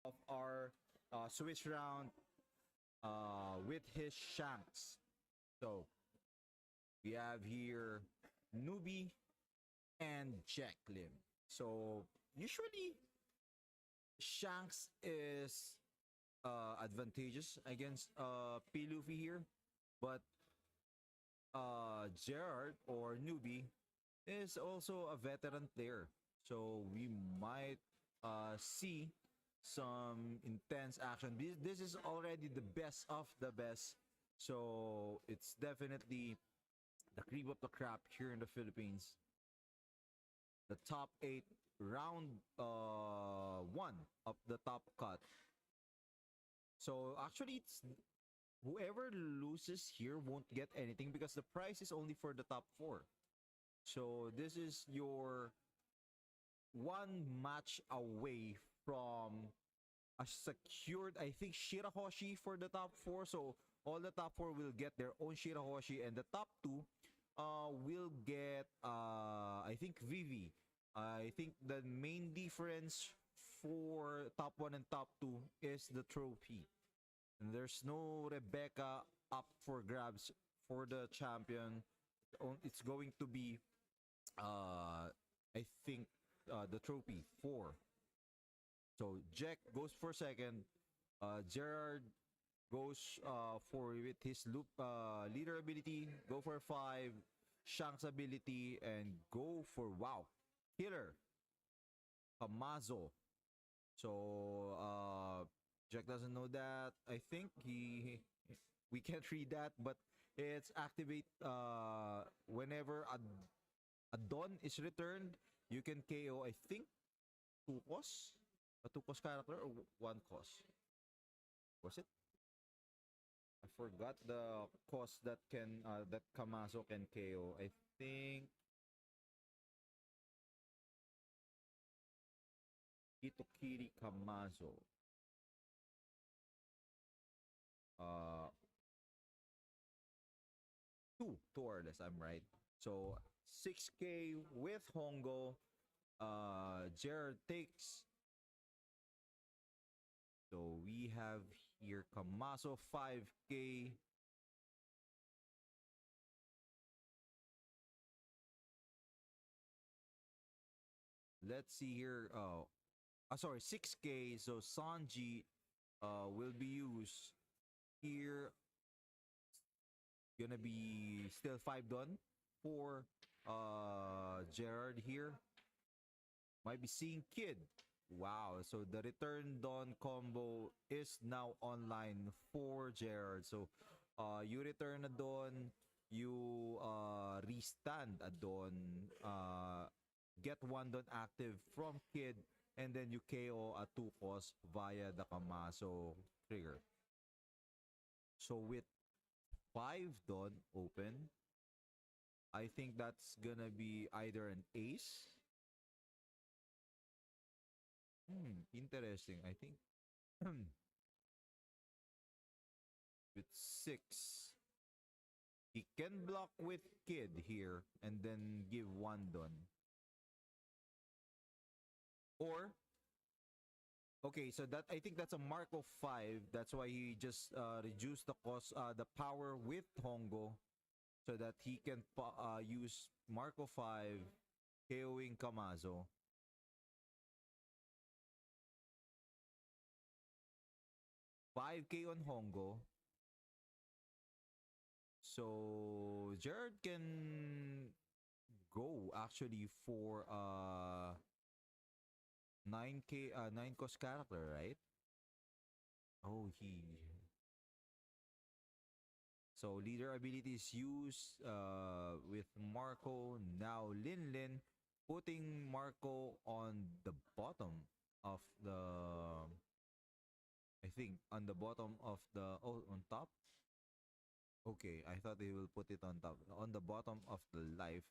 of our switch round with his Shanks. So we have here Newbie and Jacqueline. So usually Shanks is advantageous against P. Luffy here, but Gerard or Newbie is also a veteran player. So we might see some intense action. This is already the best of the best. So it's definitely the cream of the crop here in the Philippines. The top 8 round 1 of the top cut. So actually it's whoever loses here won't get anything because the prize is only for the top 4. So this is your one match away from a secured, I think, Shirahoshi for the top 4. So all the top 4 will get their own Shirahoshi, and the top 2 will get, I think, Vivi. I think the main difference for top 1 and top 2 is the trophy. And there's no Rebecca up for grabs for the champion. It's going to be, I think, the trophy 4. So Jack goes for second. Gerard goes for with his loop leader ability. Go for 5. Shanks ability and go for wow. Killer. Kamazo. So Jack doesn't know that. I think we can't read that, but it's activate whenever a Dawn is returned, you can KO, I think, 2 costs? A 2 cost character or 1 cost? Was it? I forgot the cost that can that Kamazo can KO. I think Hitokiri Kamazo. Uh 2 or less, I'm right. So 6k with Hongo. Jared takes. So we have here Kamazo 5k. Let's see here. Sorry, 6k. So Sanji will be used here. Gonna be still 5 done for Gerard here. Might be seeing Kid. Wow, so the return Dawn combo is now online for Gerard. So you return a Dawn, you restand a Dawn, get 1 Dawn active from Kid, and then you KO a 2 cost via the Kamazo trigger. So with 5 Dawn open, I think that's gonna be either an ace. Interesting. I think with 6, he can block with Kid here and then give 1 Dawn. Or okay, so that I think that's a mark of 5. That's why he just reduced the cost, the power with Hongo, so that he can use mark of 5, KOing Kamazo. 5k on Hongo. So Jared can go actually for 9k 9 cost character, right? Oh, he so leader abilities used with Marco. Now Lin putting Marco on the bottom of the, I think on the bottom of the, oh, on top. Okay, I thought they will put it on top, on the bottom of the life.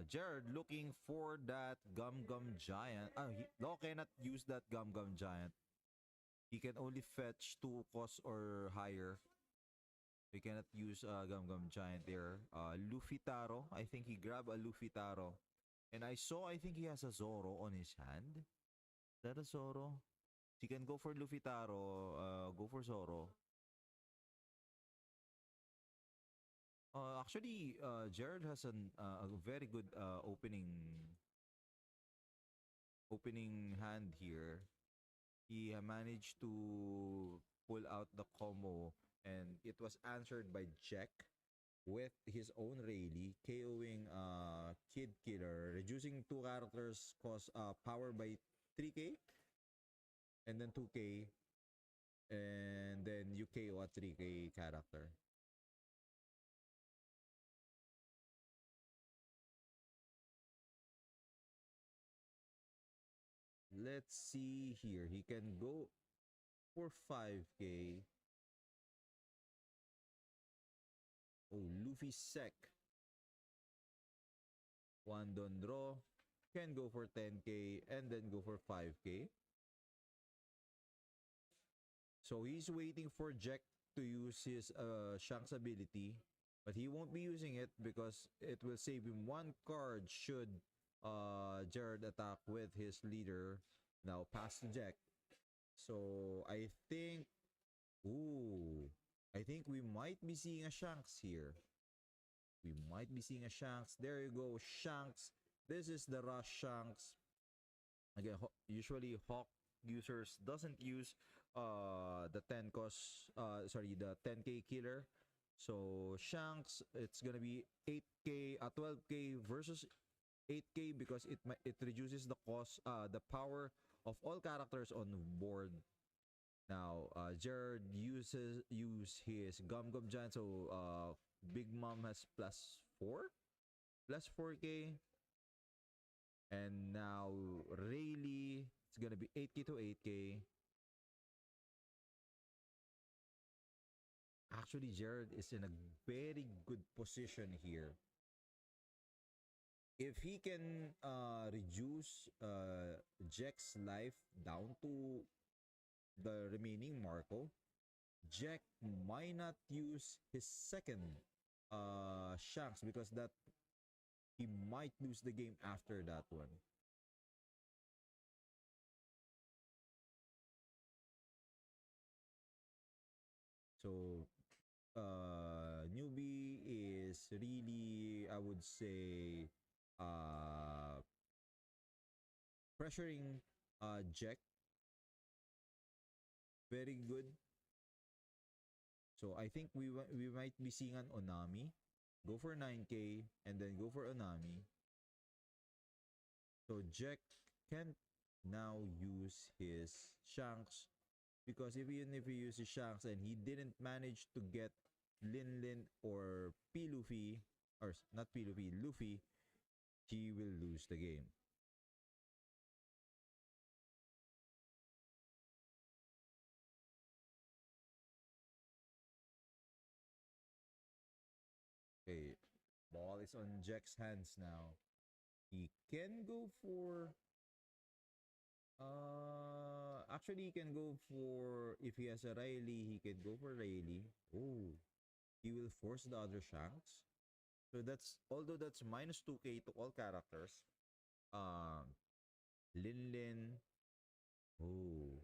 Jared looking for that Gum Gum Giant. Law cannot use that Gum Gum Giant. He can only fetch 2 costs or higher. We cannot use Gum Gum Giant there. Luffy Taro. I think he grabbed a Luffy Taro. And I saw, I think he has a Zoro on his hand. Is that a Zoro? He can go for Luffy Taro. Go for Zoro. Actually, Jared has a very good opening hand here. He managed to pull out the combo, and it was answered by Jack with his own Rayleigh, KOing Kid Killer, reducing two characters cost power by 3k and then 2k, and then you KO a 3k character. Let's see here. He can go for 5k. Oh, Luffy Sec. Wandon Draw can go for 10k and then go for 5k. So he's waiting for Jack to use his Shanks ability, but he won't be using it because it will save him one card should Jared attack with his leader. Now pass to Jack. So I think we might be seeing a Shanks here. We might be seeing a Shanks. There you go, Shanks. This is the Rush Shanks. Again, usually Hawk users doesn't use the 10 cost the 10k killer. So Shanks, it's gonna be 8k 12k versus 8k because it reduces the cost the power of all characters on board. Now Jared use his Gum Gum Giant, so Big Mom has plus 4k, and now Rayleigh, it's gonna be 8k to 8k. Actually, Jared is in a very good position here. If he can reduce Jack's life down to the remaining Marco, Jack might not use his second Shanks because that he might lose the game after that one. So newbie is really, I would say, uh pressuring Jack very good. So I think we might be seeing an Onami. Go for 9k and then go for Onami. So Jack can't now use his Shanks because even if he uses Shanks and he didn't manage to get Lin Lin or P Luffy, or not P Luffy, Luffy, he will lose the game. Okay, ball is on Jack's hands now. He can go for actually he can go for, if he has a Riley, he can go for Riley. Oh, he will force the other Shanks. So that's, although that's minus 2k to all characters. Um Lin Lin. Oh.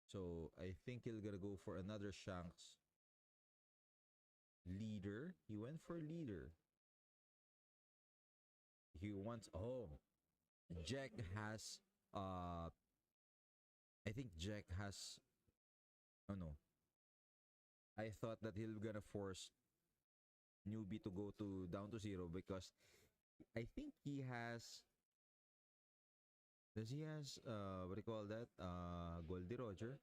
So I think he'll gonna go for another Shanks. Leader. He went for leader. He wants, oh, Jack has I think Jack has, oh no. I thought that he'll gonna force newbie to go to down to zero because I think he has, does he has what do you call that? Goldie Roger.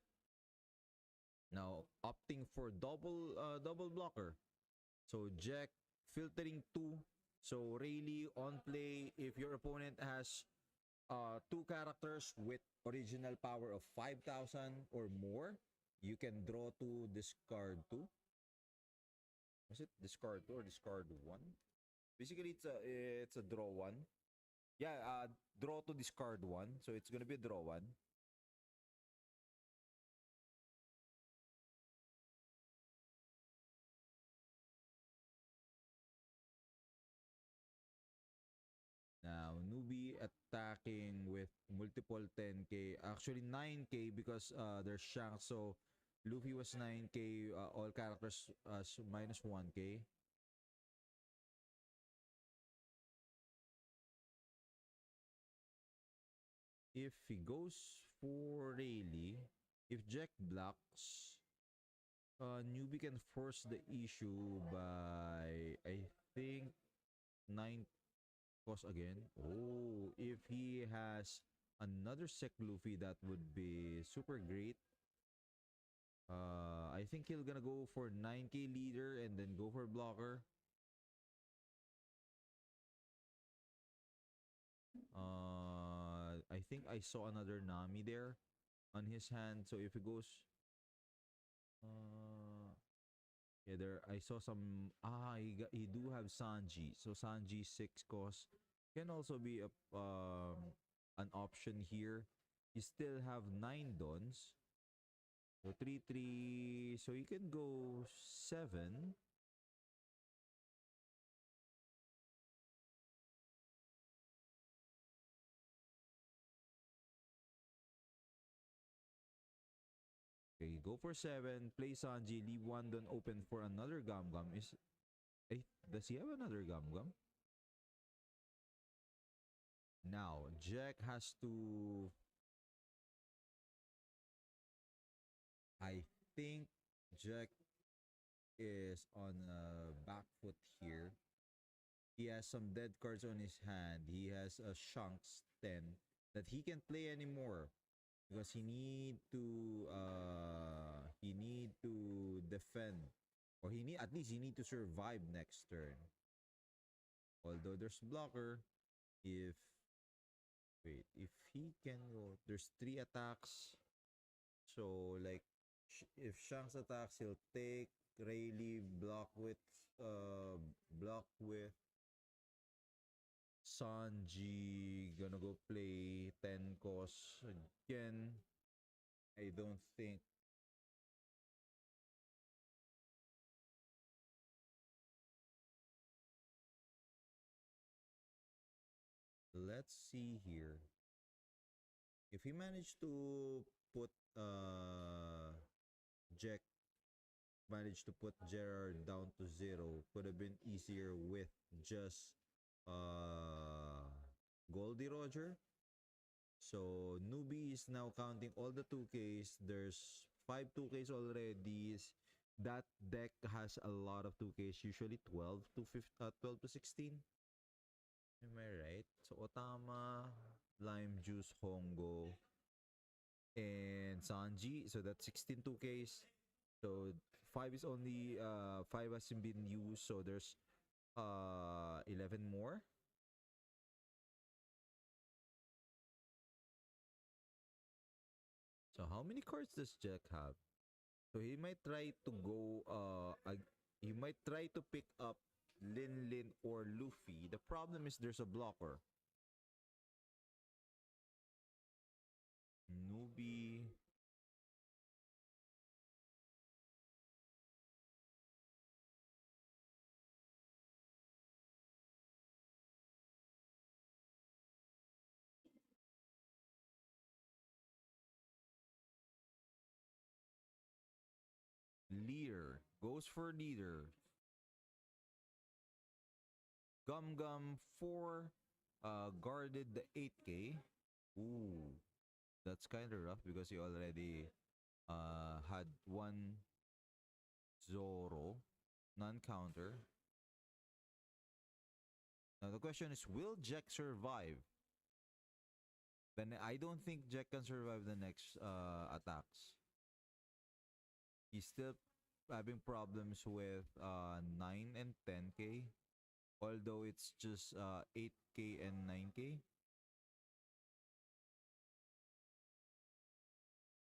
Now opting for double blocker. So Jack filtering two. So Rayleigh on play. If your opponent has two characters with original power of 5,000 or more, you can draw to discard two. Was it discard two or discard one? Basically, it's a draw one. Yeah, draw to discard one. So it's gonna be a draw one. stacking with multiple 10k, actually 9k because there's Shanks. So Luffy was 9k, all characters minus 1k. If he goes for Rayleigh, if Jack blocks, newbie can force the issue by, I think, 9 cost again. Oh, if he has another Sec Luffy, that would be super great. I think he'll gonna go for 9k leader and then go for blocker. I think I saw another Nami there on his hand. So if he goes, uh, yeah, there I saw some. He do have Sanji. So Sanji 6 cost can also be an option here. You still have 9 dons. So 3 3. So you can go 7. Okay, go for 7. Play Sanji. Leave 1 don open for another Gum Gum. Does he have another Gum Gum? Now, Jack has to. I think Jack is on a back foot here. He has some dead cards on his hand. He has a Shanks 10 that he can't play anymore because he need to defend, or he need to survive next turn. Although there's blocker, if if he can go, there's 3 attacks. So like if Shanks attacks, he'll take Rayleigh, block with Sanji, gonna go play 10 cost again. I don't think. Let's see here. If he managed to put Jack managed to put Gerard down to 0, could have been easier with just uh Goldie Roger. So newbie is now counting all the 2Ks. There's 5 2Ks already. That deck has a lot of 2Ks, usually 12 to 16. Am I right? So Otama, Lime Juice, Hongo, and Sanji. So that's 16 2Ks. So 5 hasn't been used. So there's 11 more. So how many cards does Jack have? So he might try to go he might try to pick up Lin Lin or Luffy. The problem is there's a blocker. Newbie. Leader. Goes for leader. Gum Gum 4 guarded the 8k. Ooh. That's kind of rough because he already had one Zoro non-counter. Now the question is, will Jack survive? Then I don't think Jack can survive the next attacks. He's still having problems with 9 and 10k, although it's just 8k and 9k.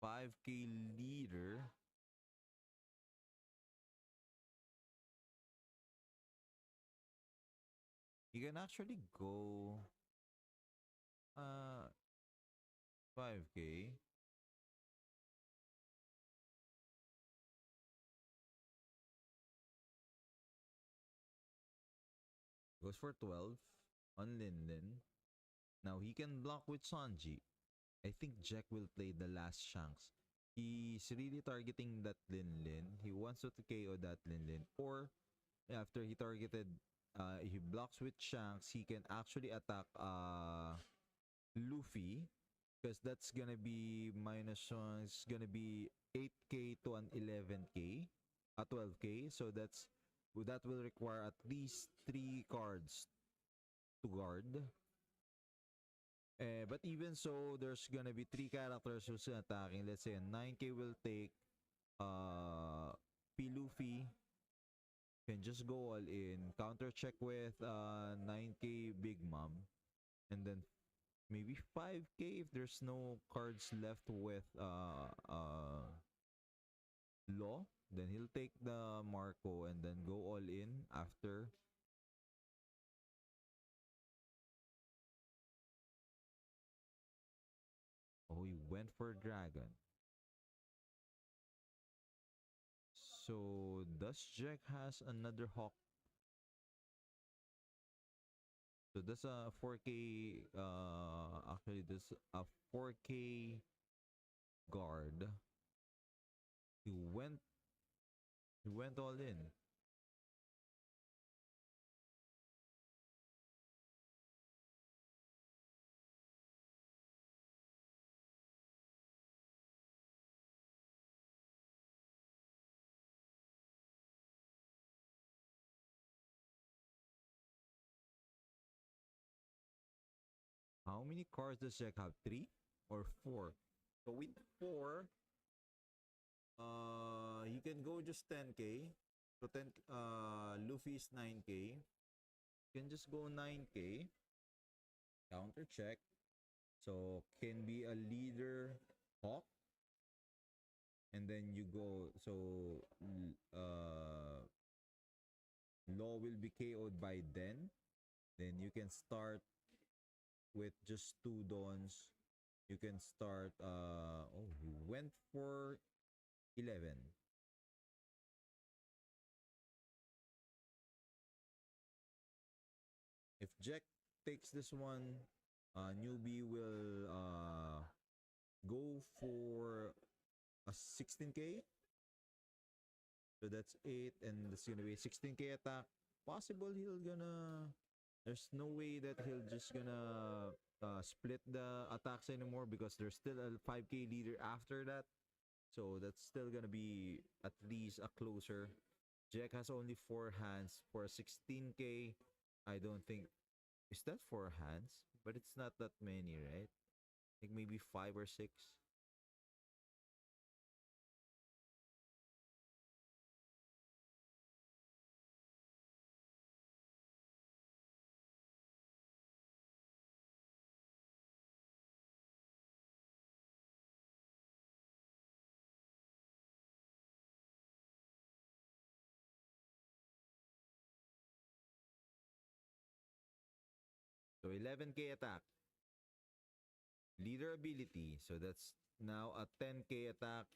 5k leader. You can actually go 5k. Goes for 12 on Lin Lin. Now he can block with Sanji. I think Jack will play the last Shanks. He's really targeting that Lin Lin. He wants to KO that Lin Lin. Or after he targeted, he blocks with Shanks, he can actually attack Luffy, because that's gonna be minus one. It's gonna be 8k to an 11k, 12k. So that will require at least 3 cards to guard. But even so, there's gonna be 3 characters who's attacking. Let's say a 9k will take P Luffy, can just go all in, counter check with 9k Big Mom, and then maybe 5k if there's no cards left with Law. Then he'll take the Marco and then go all in after. Oh, he went for Dragon. So does Jack has another Hawk? So that's a 4k actually this a 4k guard. He went he went all in. How many cards does Jack have? 3 or 4? So with 4, he can go just 10k. So 10 Luffy is 9k. Can just go 9k. Counter check. So can be a leader Hawk. And then you go, so Law will be KO'd by Den. Then you can start with just 2 Dawns. You can start oh, he went for 11. If Jack takes this one, newbie will go for a 16k. So that's 8, and that's gonna be a 16k attack. Possible he'll gonna. There's no way that he'll just gonna split the attacks anymore, because there's still a 5k leader after that. So that's still gonna be at least a closer. Jack has only 4 hands for a 16k. I don't think, is that 4 hands? But it's not that many, right? Like maybe 5 or 6. So 11k attack. Leader ability. So that's now a 10k attack.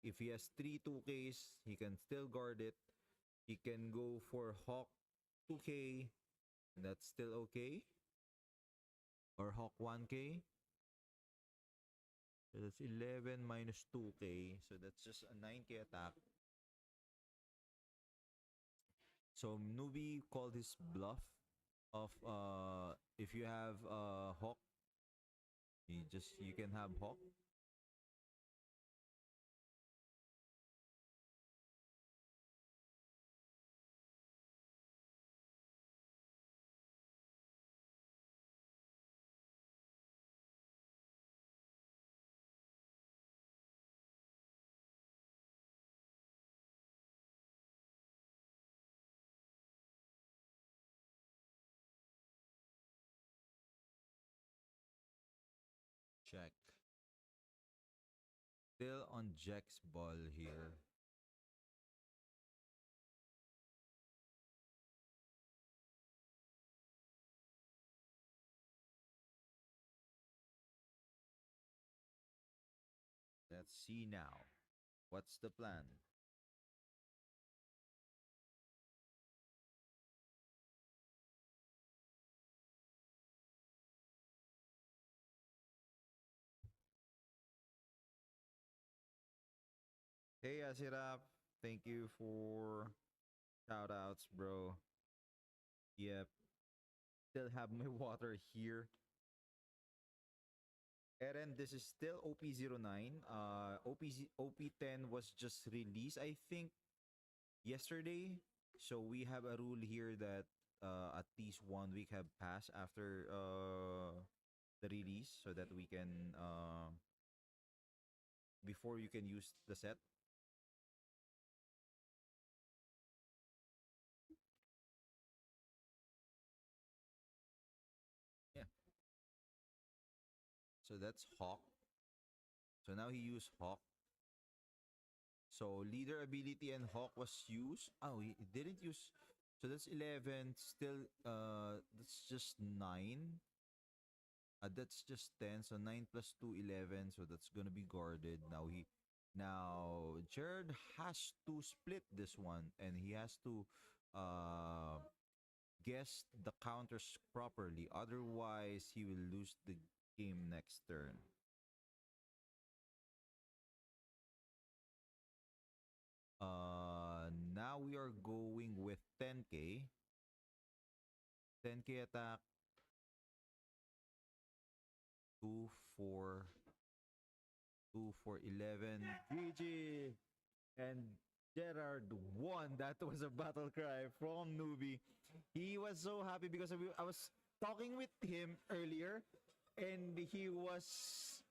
If he has 3 2ks, he can still guard it. He can go for Hawk 2k. That's still okay. Or Hawk 1k. So that's 11 minus 2k. So that's just a 9k attack. So Nubi called his bluff of if you have Hawk, you can have Hawk. Check. Still on Jack's ball here. Let's see now. What's the plan? Hey, Asirap. Thank you for shout outs, bro. Yep. Still have my water here. Eren, this is still OP09. OP10 was just released, I think, yesterday. So we have a rule here that at least 1 week have passed after the release so that we can before you can use the set. Yeah. So that's Hawk. So now he used Hawk. So leader ability and Hawk was used. Oh, he didn't use. So that's 11. Still, that's just 9. That's just 10. So 9 plus 2, 11. So that's gonna be guarded. Now Jared has to split this one, and he has to uh guess the counters properly. Otherwise, he will lose the game next turn. Now we are going with 10k. 10k attack, 2 for 2 for 11. GG! And Gerard won. That was a battle cry from Newbie. He was so happy because I was talking with him earlier and he was